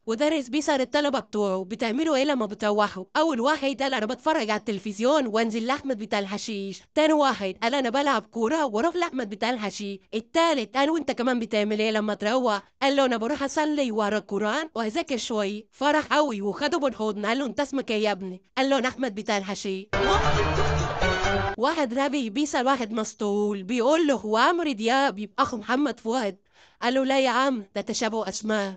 ودرس بيسأل الطلبة بتوعه بتعملوا ايه لما بتروحوا. اول واحد قال انا بتفرج على التلفزيون وانزل لاحمد بتاع الحشيش. تاني واحد قال انا بلعب كوره واروح لاحمد بتاع الحشيش. التالت قال وانت كمان بتعمل ايه لما تروح؟ قال له انا بروح اصلي ورا القران واذاكر شوي. فرح قوي وخده بالحضن قال له انت اسمك ايه يا ابني؟ قال له انا احمد بتاع الحشيش. واحد غبي بيسأل واحد مسطول بيقول له هو عمرو دياب يبقى اخو محمد فؤاد؟ قال له لا يا عم ده تشابه اسماء.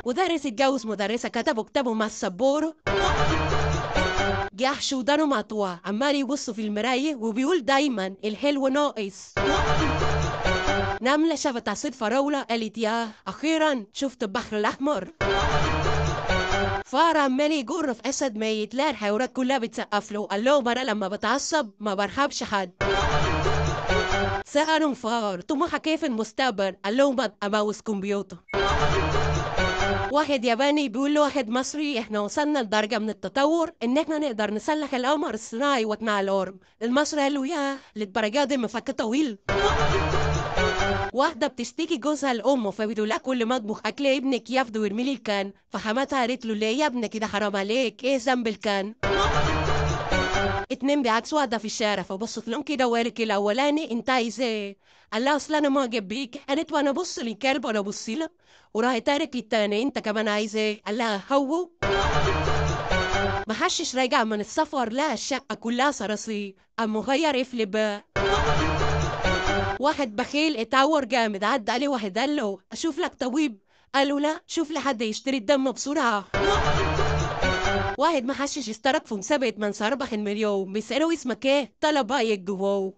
مدرس اتجوز مدرسة كتبوا كتابه مع السبورة. جحش ودانه مقطوع عمال يبص في المراية وبيقول دايما الحلو ناقص. نملة شافت عصير فراولة قالت ياه أخيرا شفت البحر الأحمر. فار عمال يجر في أسد ميت لا الحيوانات كلها بتسقف له. قال لهم أنا لما بتعصب ما برحبش حد. سألهم فار طموحك كيف المستقبل؟ قال لهم أبقى ماوس كمبيوتر. واحد ياباني بيقول لواحد مصري احنا وصلنا لدرجة من التطور ان احنا نقدر نسلح القمر الصناعي واتنع القرب. المصري قال له ياه للدرجة دي مفك طويل. واحدة بتشتكي جوزها لأمه فبتقول لها كل ما اطبخ أكل ابنك يفضل ويرميلي الكان. فحماتها قالت له ليه يا ابنك كده حرام عليك ايه ذنب الكان؟ اتنين بيعكسوا واحدة في الشارع فبصت لهم كده وقالت الأولاني انت عايز ايه؟ قال لها اصل انا معجب بيك. قالت وانا ابص للكلب وانا ابص له. وراحت قالت للتاني انت كمان عايز ايه؟ قال لها هو محشش راجع من السفر لقى الشقة كلها صراصير قام مغير قفل بقى. واحد بخيل اتعور جامد عدى عليه واحد قال له اشوف لك طبيب. قالوا لا شوف لي حد يشتري الدم بسرعة. واحد محشش اشترك في مسابقة من سيربح المليون بيسألوا اسمك ايه؟ طلب رأيك جواه.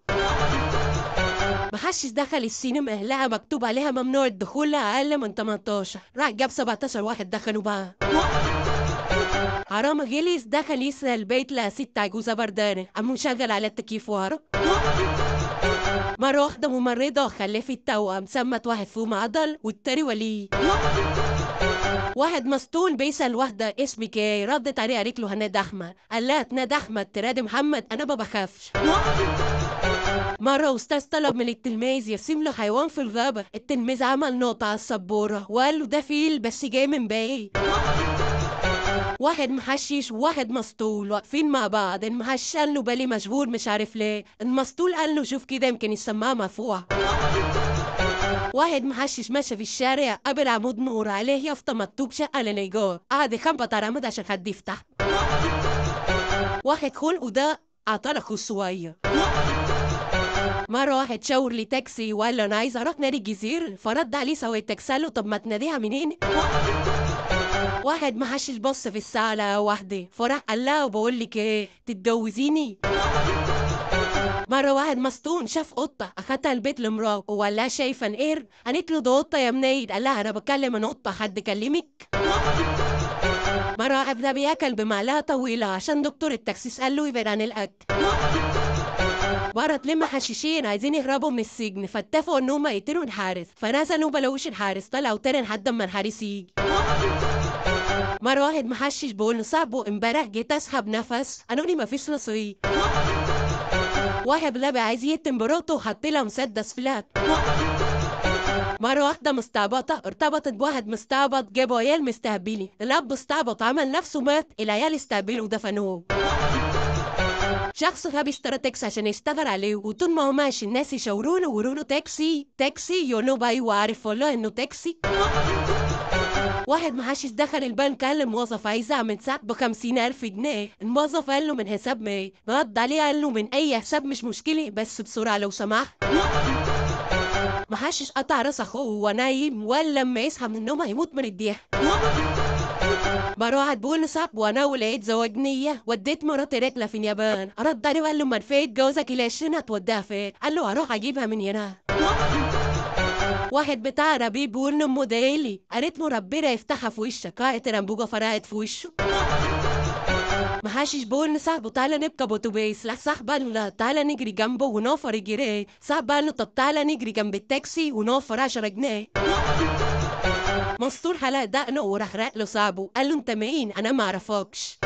محشش دخل السينما لقى مكتوب عليها ممنوع الدخول لأقل من 18. راح جاب 17 واحد دخلوا بقى. حرام غلس دخل يسرق البيت لقى ست عجوزة بردانة قام مشغل على التكييف ورا. مرة واحدة ممرضة خلفت توأم سمت واحد فيهم عضل والتاني وليه. واحد مسطول بيسأل واحدة اسمك ايه؟ ردت عليه قالت له هناد أحمد. قال لها تنادى أحمد تنادي محمد أنا ما بخافش. مرة أستاذ طلب من التلميذ يرسم له حيوان في الغابة. التلميذ عمل نقطة على السبورة وقال له ده فيل بس جاي من بعيد. واحد محشش وواحد مسطول واقفين مع بعض. المحشش قال له بالي مشغول مش عارف ليه. المسطول قال له شوف كده يمكن السماعة مرفوعة. واحد محشش ماشي في الشارع قابل عمود نور عليه يافطة مكتوب شقة للإيجار. قعد يخبط على العمود عشان حد يفتح. واحد خلقه ده عطاله أخوه الصغير. مرة واحد شاور لي تاكسي وقال له أنا عايز أروح نادي الجزيرة. فرد عليه سواق التاكسي قال له طب ما تناديها منين؟ واحد محشش بص في الساعة لقى واحدة فراح قال لها وبقول لك ايه تتجوزيني؟ مرة واحد مسطول شاف قطة أخدها البيت لمراته وقال لها شايفة نقر؟ قالت له ده قطة يا منيد. قال لها أنا بكلم عن قطة حد كلمك؟ مرة واحد ده بياكل بمعلقة طويلة عشان دكتور التخسيس قال له يبعد عن الأكل. مرة اتنين محششين عايزين يهربوا من السجن فاتفقوا إن هما يقتلوا الحارس فنزلوا مبلقوش الحارس طلعوا تاني لحد أما الحارس يجي. مرة واحد محشش بيقول لصاحبه امبارح جيت اسحب نفس قالوا لي مفيش نصيب. واحد لابي عايز يقتل مراته وحط لها مسدس فلات. مرة واحدة مستعبطة ارتبطت بواحد مستعبط جابوا عيال مستهبلي. الأب استعبط عمل نفسه مات العيال استهبلوا ودفنوه. شخص غبي اشترى تاكسي عشان يشتغل عليه وطول ما هو ماشي الناس يشاوروا له ويقولوا له تاكسي تاكسي يقول له بقى وعارف والله انه تاكسي. واحد محشش دخل البنك قال للموظف عايز اعمل سحب ب50,000 جنيه. الموظف قال له من حساب مين؟ رد عليه قال له من اي حساب مش مشكلة بس بسرعة لو سمحت. محشش قطع راس اخوه وهو نايم وقال لما يصحى من النوم هيموت من الضحك. مرة واحد بيقول لصاحبه انا ولقيت زواج نية وديت مراتي رحلة في اليابان. رد عليه وقال له امال فين جوزك ال20 هتوديها فين؟ قال له هروح اجيبها من هنا. واحد بتاع ربيب بيقول لامه ادعيلي قالت له ربنا يفتحها في وشك. قالت الانبوجه فرقت في وشه. محشش بيقول لصاحبه تعالى نركب اتوبيس. راح صاحبه قال له تعالى نجري جنبه ونوفر جنيه. صاحبه قال له طب تعالى نجري جنب التاكسي ونوفر 10 جنيه. مسطول حلق دقنه وراح راق له صاحبه قال له انت مين؟ انا ما اعرفكش.